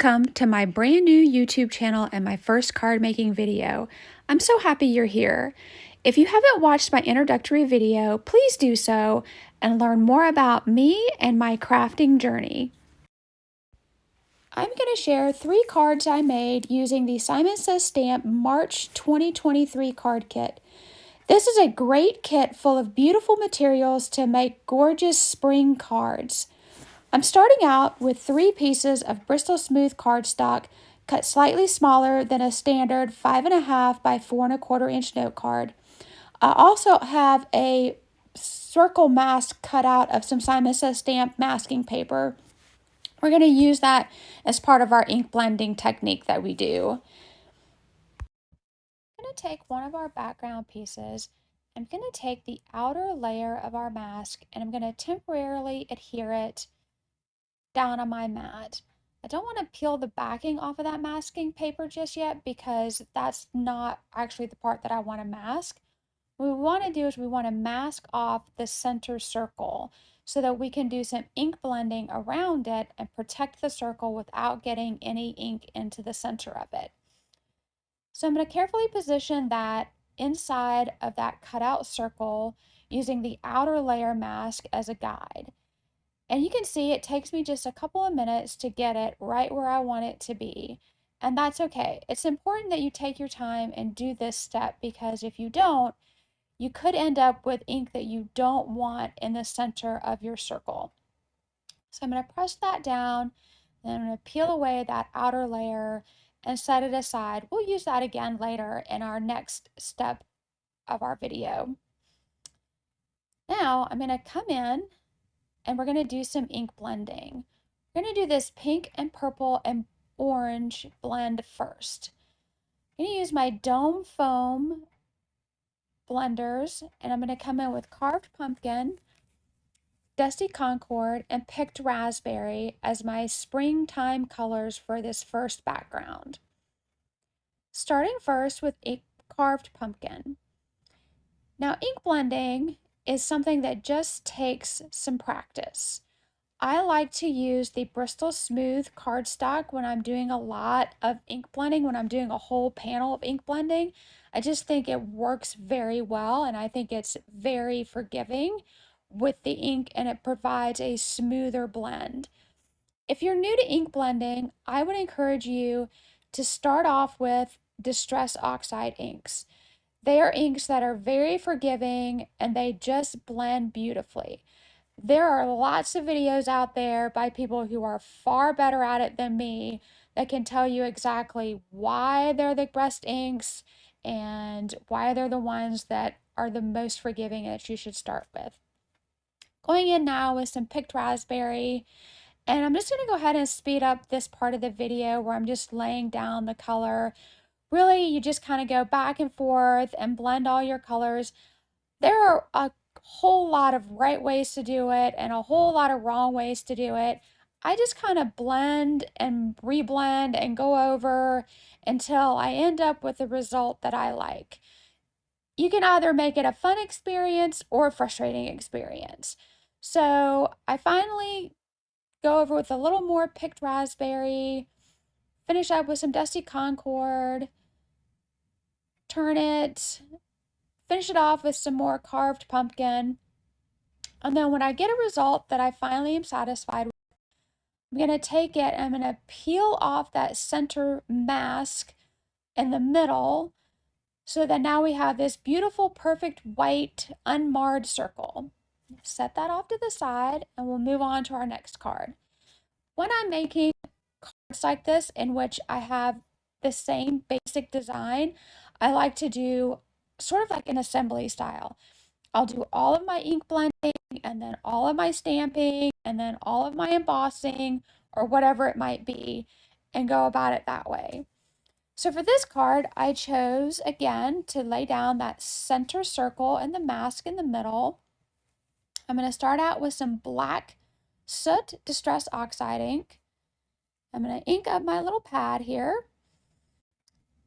Welcome to my brand new YouTube channel and my first card making video. I'm so happy you're here. If you haven't watched my introductory video, please do so and learn more about me and my crafting journey. I'm going to share 3 cards I made using the Simon Says Stamp March 2023 card kit. This is a great kit full of beautiful materials to make gorgeous spring cards. I'm starting out with 3 pieces of Bristol Smooth cardstock cut slightly smaller than a standard 5.5 by 4.25 inch note card. I also have a circle mask cut out of some Simon Says Stamp masking paper. We're going to use that as part of our ink blending technique that we do. I'm going to take one of our background pieces. I'm going to take the outer layer of our mask and I'm going to temporarily adhere it down on my mat. I don't want to peel the backing off of that masking paper just yet because that's not actually the part that I want to mask. What we want to do is we want to mask off the center circle so that we can do some ink blending around it and protect the circle without getting any ink into the center of it. So I'm going to carefully position that inside of that cutout circle using the outer layer mask as a guide. And you can see it takes me just a couple of minutes to get it right where I want it to be. And that's okay. It's important that you take your time and do this step because if you don't, you could end up with ink that you don't want in the center of your circle. So I'm going to press that down, and I'm going to peel away that outer layer and set it aside. We'll use that again later in our next step of our video. Now I'm going to come in and we're going to do some ink blending. We're going to do this pink and purple and orange blend first. I'm going to use my Dome Foam blenders and I'm going to come in with Carved Pumpkin, Dusty Concord, and Picked Raspberry as my springtime colors for this first background. Starting first with a Carved Pumpkin. Now ink blending is something that just takes some practice. I like to use the Bristol Smooth cardstock when I'm doing a lot of ink blending, when I'm doing a whole panel of ink blending. I just think it works very well and I think it's very forgiving with the ink and it provides a smoother blend. If you're new to ink blending, I would encourage you to start off with Distress Oxide inks. They are inks that are very forgiving and they just blend beautifully. There are lots of videos out there by people who are far better at it than me that can tell you exactly why they're the best inks and why they're the ones that are the most forgiving that you should start with. Going in now with some Picked Raspberry, and I'm just going to go ahead and speed up this part of the video where I'm just laying down the color. Really, you just kind of go back and forth and blend all your colors. There are a whole lot of right ways to do it and a whole lot of wrong ways to do it. I just kind of blend and reblend and go over until I end up with the result that I like. You can either make it a fun experience or a frustrating experience. So I finally go over with a little more Picked Raspberry, finish up with some Dusty Concord, turn it, finish it off with some more Carved Pumpkin. And then when I get a result that I finally am satisfied with, I'm going to take it and I'm going to peel off that center mask in the middle so that now we have this beautiful, perfect white, unmarred circle. Set that off to the side and we'll move on to our next card. When I'm making cards like this in which I have the same basic design, I like to do sort of like an assembly style. I'll do all of my ink blending and then all of my stamping and then all of my embossing or whatever it might be and go about it that way. So for this card, I chose again to lay down that center circle and the mask in the middle. I'm going to start out with some black soot Distress Oxide ink. I'm going to ink up my little pad here.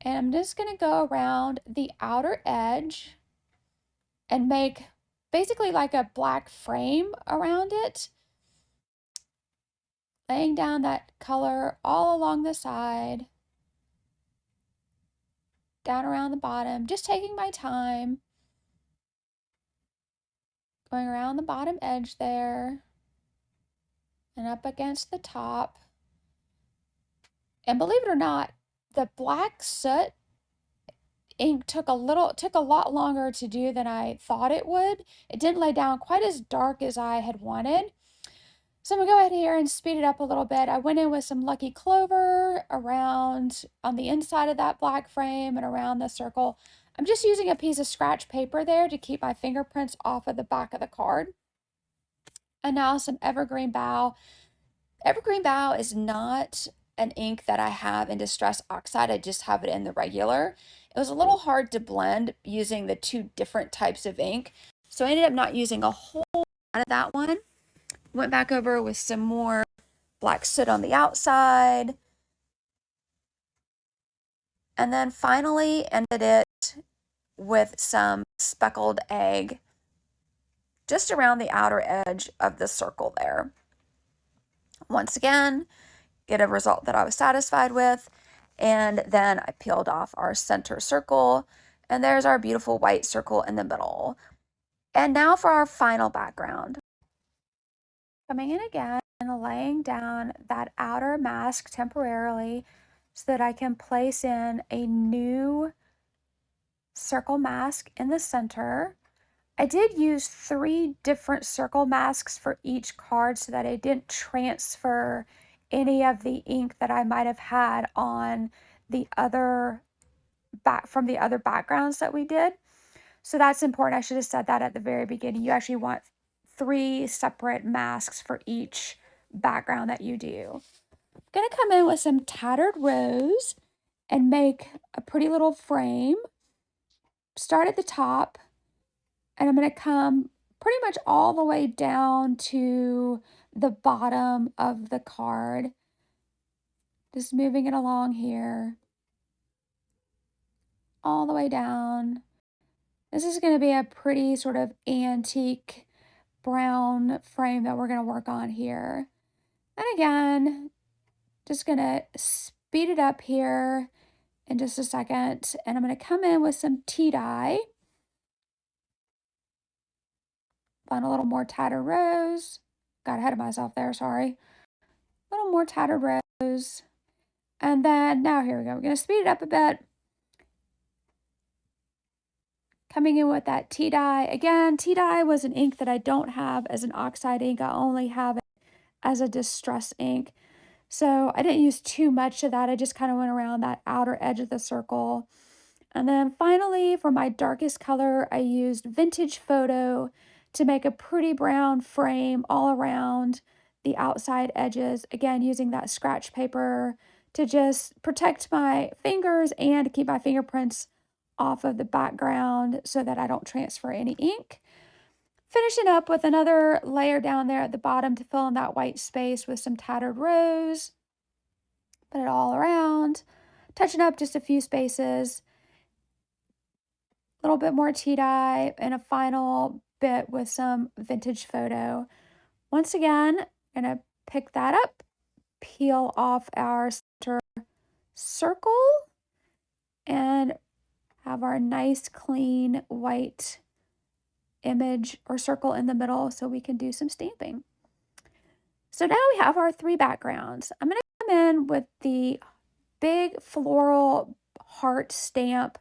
And I'm just going to go around the outer edge and make basically like a black frame around it. laying down that color all along the side, down around the bottom, just taking my time, going around the bottom edge there and up against the top. And believe it or not, the black soot ink took a lot longer to do than I thought it would. It didn't lay down quite as dark as I had wanted. So I'm gonna go ahead here and speed it up a little bit. I went in with some Lucky Clover around on the inside of that black frame and around the circle. I'm just using a piece of scratch paper there to keep my fingerprints off of the back of the card. And now some Evergreen Bow. Evergreen Bow is not an ink that I have in Distress Oxide. I just have it in the regular. It was a little hard to blend using the two different types of ink. So I ended up not using a whole lot of that one. Went back over with some more black soot on the outside. And then finally ended it with some speckled egg just around the outer edge of the circle there. Once again, get a result that I was satisfied with. And then I peeled off our center circle, and there's our beautiful white circle in the middle. And now for our final background. Coming in again and laying down that outer mask temporarily so that I can place in a new circle mask in the center. I did use 3 different circle masks for each card so that I didn't transfer any of the ink that I might have had on the other from the other backgrounds that we did. So that's important. I should have said that at the very beginning. You actually want 3 separate masks for each background that you do. I'm going to come in with some Tattered Rose and make a pretty little frame. Start at the top, and I'm going to come pretty much all the way down to the bottom of the card. Just moving it along here. All the way down. This is going to be a pretty sort of antique brown frame that we're going to work on here. And again, just going to speed it up here in just a second. And I'm going to come in with some tea dye. Find a little more Tattered Rose. Got ahead of myself there, sorry. A little more Tattered Rose. And then, now here we go. We're going to speed it up a bit. Coming in with that tea dye. Again, tea dye was an ink that I don't have as an oxide ink. I only have it as a distress ink. So I didn't use too much of that. I just kind of went around that outer edge of the circle. And then finally, for my darkest color, I used Vintage Photo to make a pretty brown frame all around the outside edges. Again, using that scratch paper to just protect my fingers and to keep my fingerprints off of the background so that I don't transfer any ink. Finishing up with another layer down there at the bottom to fill in that white space with some Tattered Rose. Put it all around. Touching up just a few spaces. A little bit more tea dye and a final bit with some Vintage Photo. Once again, I'm going to pick that up, peel off our center circle, and have our nice clean white image or circle in the middle so we can do some stamping. So now we have our 3 backgrounds. I'm going to come in with the big floral heart stamp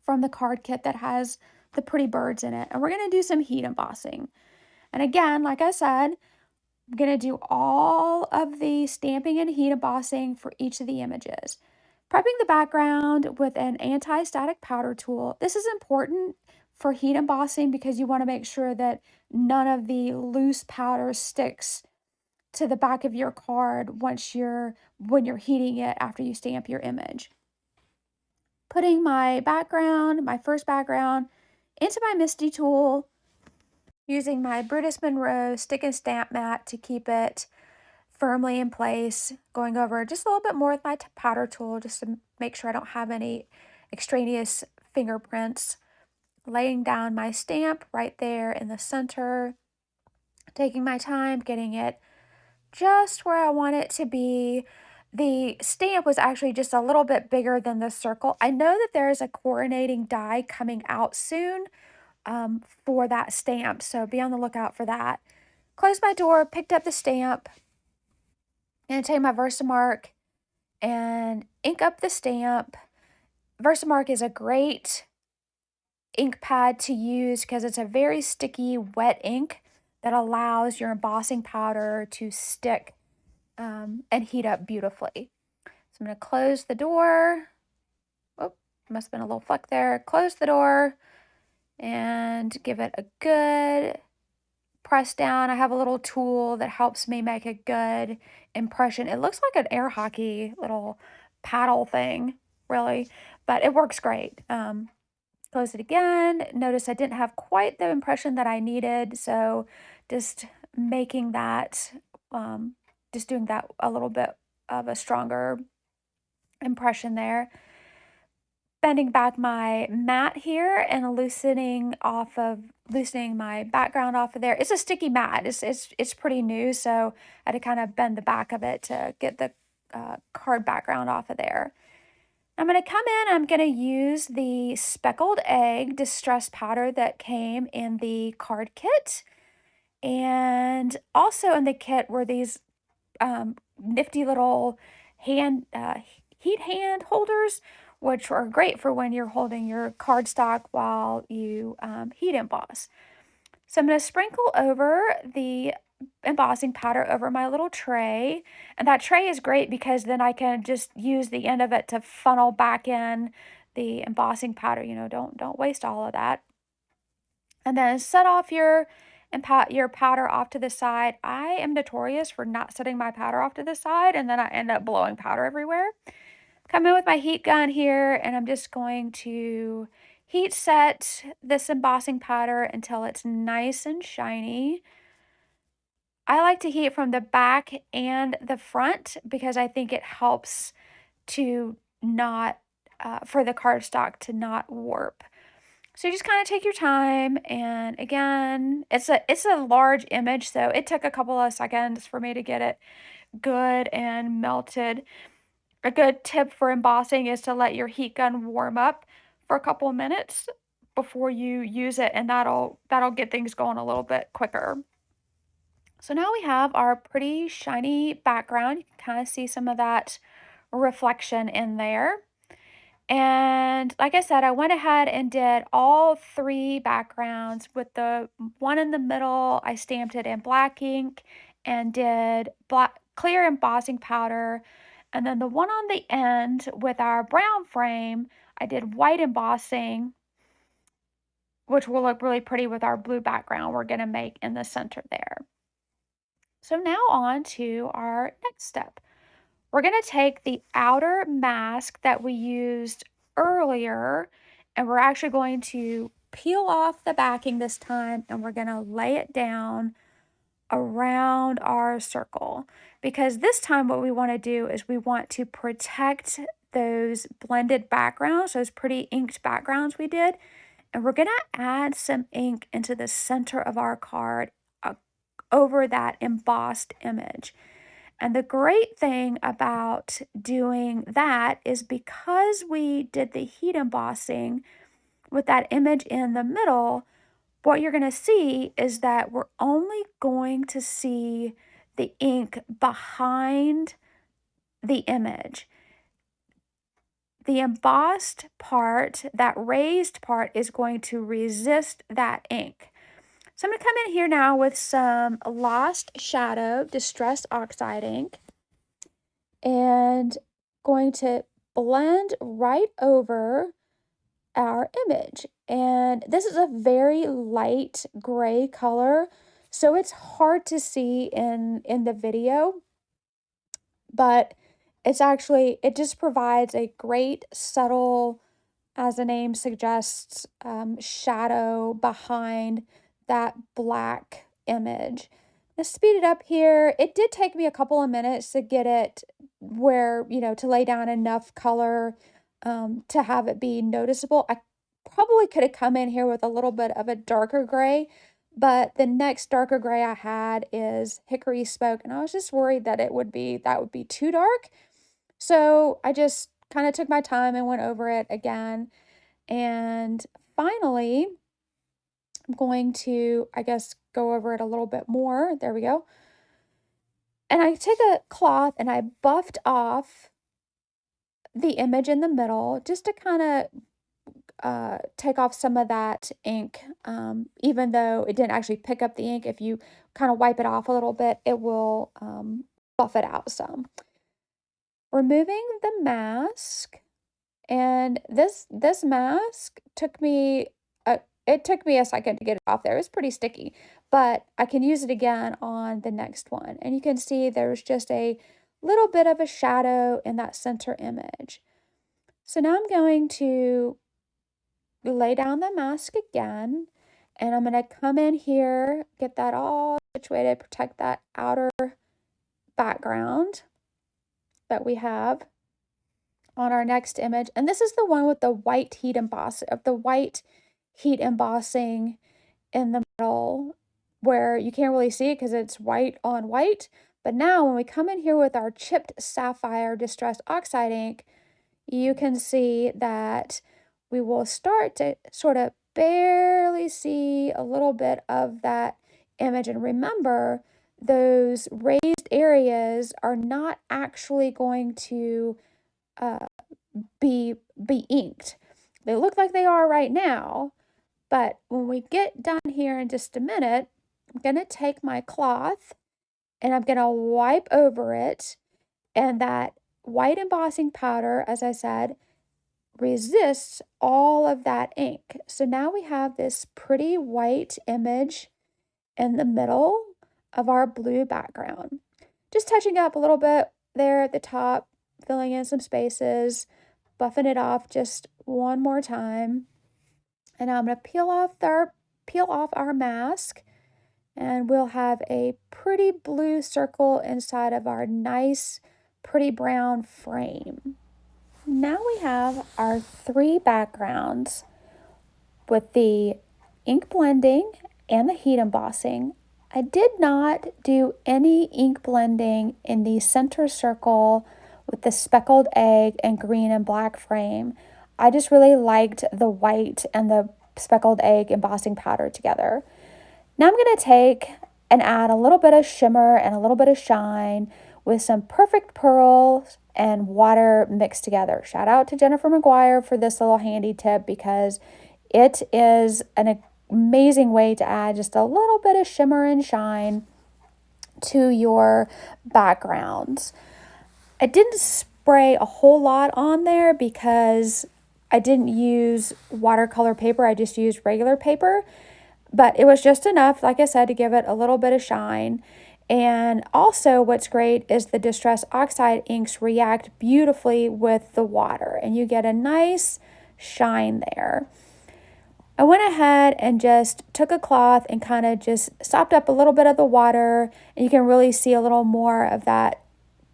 from the card kit that has the pretty birds in it. And we're going to do some heat embossing. And again, like I said, I'm going to do all of the stamping and heat embossing for each of the images. Prepping the background with an anti-static powder tool. This is important for heat embossing because you want to make sure that none of the loose powder sticks to the back of your card when you're heating it after you stamp your image. Putting my background, my first background, into my Misty tool, using my Brutus Monroe stick and stamp mat to keep it firmly in place, going over just a little bit more with my powder tool just to make sure I don't have any extraneous fingerprints. Laying down my stamp right there in the center, taking my time, getting it just where I want it to be. The stamp was actually just a little bit bigger than the circle. I know that there is a coordinating die coming out soon for that stamp, so be on the lookout for that. Closed my door, picked up the stamp, and take my Versamark and ink up the stamp. Versamark is a great ink pad to use because it's a very sticky, wet ink that allows your embossing powder to stick and heat up beautifully. So I'm going to close the door. Oh, must have been a little fleck there. Close the door and give it a good press down. I have a little tool that helps me make a good impression. It looks like an air hockey little paddle thing, really, but it works great. Close it again. Notice I didn't have quite the impression that I needed, so just making that, just doing that a little bit of a stronger impression there. Bending back my mat here and loosening my background off of there. It's a sticky mat. It's pretty new, so I had to kind of bend the back of it to get the card background off of there. I'm going to come in, I'm going to use the speckled egg distress powder that came in the card kit. And also in the kit were these nifty little heat hand holders, which are great for when you're holding your cardstock while you heat emboss. So I'm going to sprinkle over the embossing powder over my little tray. And that tray is great because then I can just use the end of it to funnel back in the embossing powder. You know, don't waste all of that. And then set off your powder off to the side. I am notorious for not setting my powder off to the side, and then I end up blowing powder everywhere. Come in with my heat gun here, and I'm just going to heat set this embossing powder until it's nice and shiny. I like to heat from the back and the front because I think it helps to not, for the cardstock to not warp. So you just kind of take your time, and again, it's a large image, so it took a couple of seconds for me to get it good and melted. A good tip for embossing is to let your heat gun warm up for a couple of minutes before you use it, and that'll get things going a little bit quicker. So now we have our pretty shiny background. You can kind of see some of that reflection in there. And like I said, I went ahead and did all 3 backgrounds. With the one in the middle, I stamped it in black ink and did clear embossing powder. And then the one on the end with our brown frame, I did white embossing, which will look really pretty with our blue background we're going to make in the center there. So now on to our next step. We're going to take the outer mask that we used earlier, and we're actually going to peel off the backing this time, and we're going to lay it down around our circle. Because this time what we want to do is we want to protect those blended backgrounds, those pretty inked backgrounds we did, and we're going to add some ink into the center of our card over that embossed image. And the great thing about doing that is because we did the heat embossing with that image in the middle, what you're going to see is that we're only going to see the ink behind the image. The embossed part, that raised part, is going to resist that ink. So I'm going to come in here now with some Lost Shadow Distress Oxide ink and going to blend right over our image. And this is a very light gray color, so it's hard to see in the video, but it just provides a great subtle, as the name suggests, shadow behind that black image. Let's speed it up here. It did take me a couple of minutes to get it where, to lay down enough color to have it be noticeable. I probably could have come in here with a little bit of a darker gray, but the next darker gray I had is hickory smoke, and I was just worried that that would be too dark. So I just kind of took my time and went over it again. And finally, I'm going to, I guess, go over it a little bit more. There we go. And I took a cloth and I buffed off the image in the middle just to kind of take off some of that ink. Even though it didn't actually pick up the ink, if you kind of wipe it off a little bit, it will buff it out some. Removing the mask, and this mask took me a second to get it off there. It was pretty sticky, but I can use it again on the next one. And you can see there's just a little bit of a shadow in that center image. So now I'm going to lay down the mask again, and I'm going to come in here, get that all situated, protect that outer background that we have on our next image. And this is the one with the white heat embossing in the middle, where you can't really see it because it's white on white. But now when we come in here with our chipped sapphire distress oxide ink, you can see that we will start to sort of barely see a little bit of that image. And remember, those raised areas are not actually going to be inked. They look like they are right now, but when we get done here in just a minute, I'm going to take my cloth and I'm going to wipe over it, and that white embossing powder, as I said, resists all of that ink. So now we have this pretty white image in the middle of our blue background. Just touching up a little bit there at the top, filling in some spaces, buffing it off just one more time. And I'm going to peel off our mask, and we'll have a pretty blue circle inside of our nice, pretty brown frame. Now we have our 3 backgrounds with the ink blending and the heat embossing. I did not do any ink blending in the center circle with the speckled egg and green and black frame. I just really liked the white and the speckled egg embossing powder together. Now I'm going to take and add a little bit of shimmer and a little bit of shine with some perfect pearls and water mixed together. Shout out to Jennifer McGuire for this little handy tip, because it is an amazing way to add just a little bit of shimmer and shine to your backgrounds. I didn't spray a whole lot on there because I didn't use watercolor paper. I just used regular paper, but it was just enough, like I said, to give it a little bit of shine. And also what's great is the Distress Oxide inks react beautifully with the water, and you get a nice shine there. I went ahead and just took a cloth and kind of just sopped up a little bit of the water, and you can really see a little more of that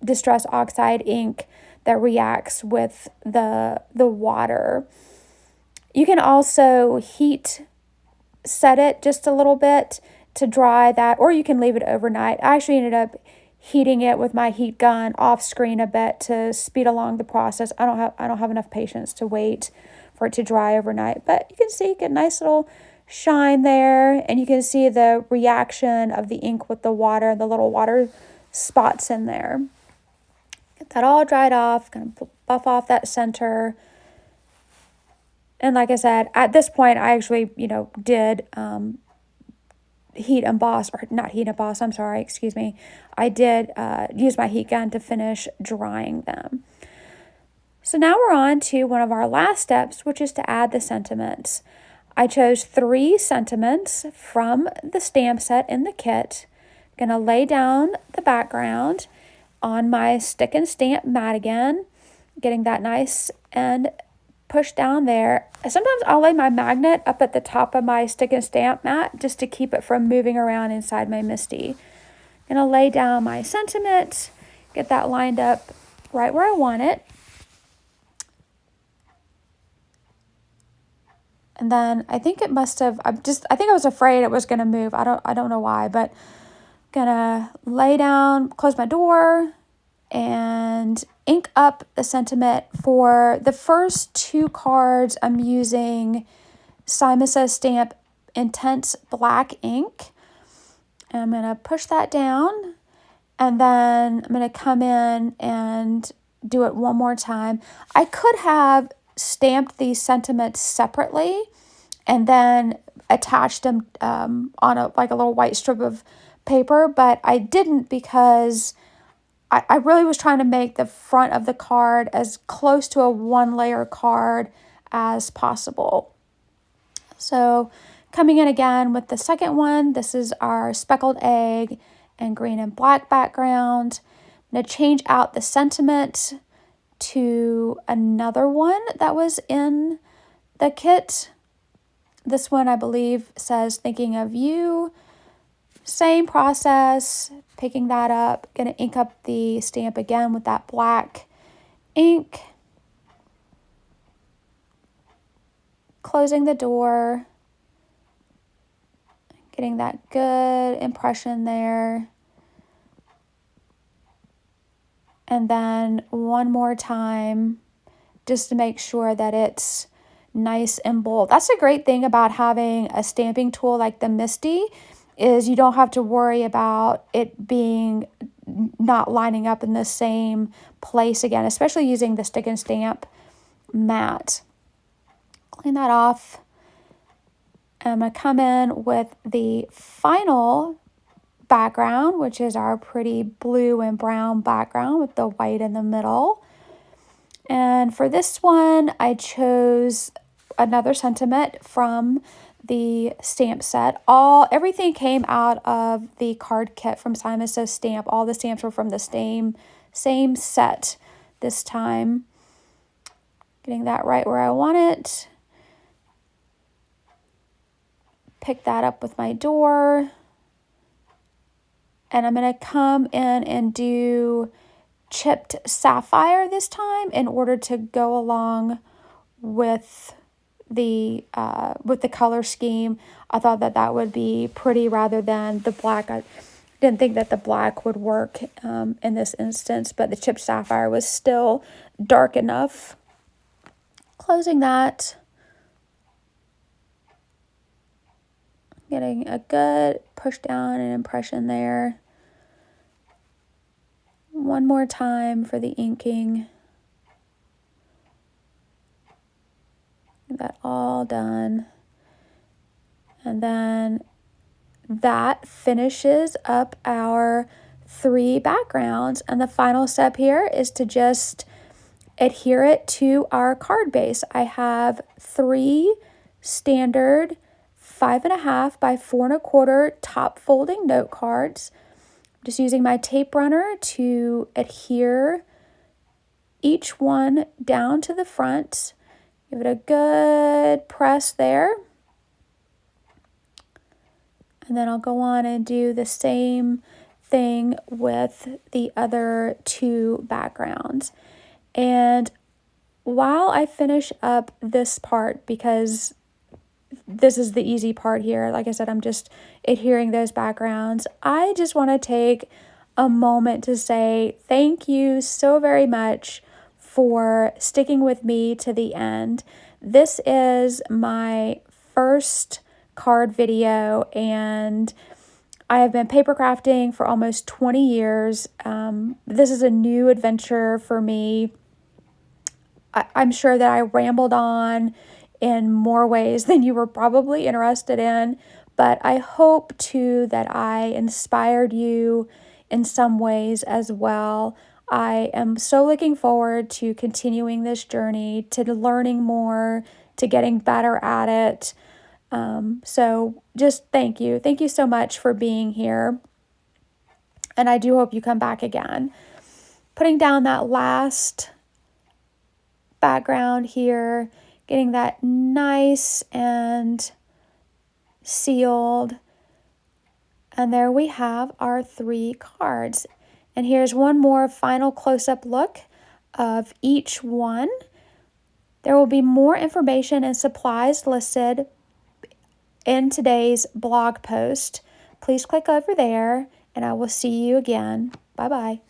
Distress Oxide ink that reacts with the water. You can also set it just a little bit to dry that, or you can leave it overnight. I actually ended up heating it with my heat gun off screen a bit to speed along the process. I don't have enough patience to wait for it to dry overnight, but you can see get a nice little shine there, and you can see the reaction of the ink with the water, the little water spots in there. Get that all dried off, kind of buff off that center. And like I said, at this point, I actually, did heat emboss, or not heat emboss, I'm sorry, excuse me. I did use my heat gun to finish drying them. So now we're on to one of our last steps, which is to add the sentiments. I chose 3 sentiments from the stamp set in the kit. I'm going to lay down the background on my stick and stamp mat again, getting that nice and pushed down there. Sometimes I'll lay my magnet up at the top of my stick and stamp mat just to keep it from moving around inside my MISTI. I'm going to lay down my sentiment, get that lined up right where I want it. And then I think it must have, I think I was afraid it was going to move. I don't know why, but gonna lay down, close my door, and ink up the sentiment. For the first two cards, I'm using Simon Says Stamp Intense Black ink. And I'm gonna push that down, and then I'm gonna come in and do it one more time. I could have stamped these sentiments separately and then attached them on a little white strip of paper, but I didn't because I really was trying to make the front of the card as close to a one layer card as possible. So coming in again with the second one, this is our speckled egg and green and black background. I'm going to change out the sentiment to another one that was in the kit. This one, I believe, says thinking of you. Same process, picking that up, going to ink up the stamp again with that black ink. Closing the door, getting that good impression there. And then one more time, just to make sure that it's nice and bold. That's a great thing about having a stamping tool like the Misty, is you don't have to worry about it being not lining up in the same place again, especially using the stick and stamp mat. Clean that off. I'm going to come in with the final background, which is our pretty blue and brown background with the white in the middle. And for this one, I chose another sentiment from the stamp set. Everything came out of the card kit from Simon Says Stamp. All the stamps were from the same set this time. Getting that right where I want it. Pick that up with my door. And I'm going to come in and do chipped sapphire this time in order to go along with the color scheme. I thought that would be pretty rather than the black. I didn't think that the black would work in this instance, but the chipped sapphire was still dark enough. Closing that. Getting a good push down and impression there. One more time for the inking. Get that all done. And then that finishes up our 3 backgrounds. And the final step here is to just adhere it to our card base. I have 3 standard 5.5 by 4.25 top folding note cards. I'm just using my tape runner to adhere each one down to the front. Give it a good press there. And then I'll go on and do the same thing with the other 2 backgrounds. And while I finish up this part, because this is the easy part here, like I said, I'm just adhering those backgrounds, I just want to take a moment to say thank you so very much for sticking with me to the end. This is my first card video, and I have been paper crafting for almost 20 years. This is a new adventure for me. I'm sure that I rambled on in more ways than you were probably interested in, but I hope too that I inspired you in some ways as well. I am so looking forward to continuing this journey, to learning more, to getting better at it. So just thank you. Thank you so much for being here. And I do hope you come back again. Putting down that last background here, getting that nice and sealed. And there we have our 3 cards. And here's one more final close-up look of each one. There will be more information and supplies listed in today's blog post. Please click over there, and I will see you again. Bye-bye.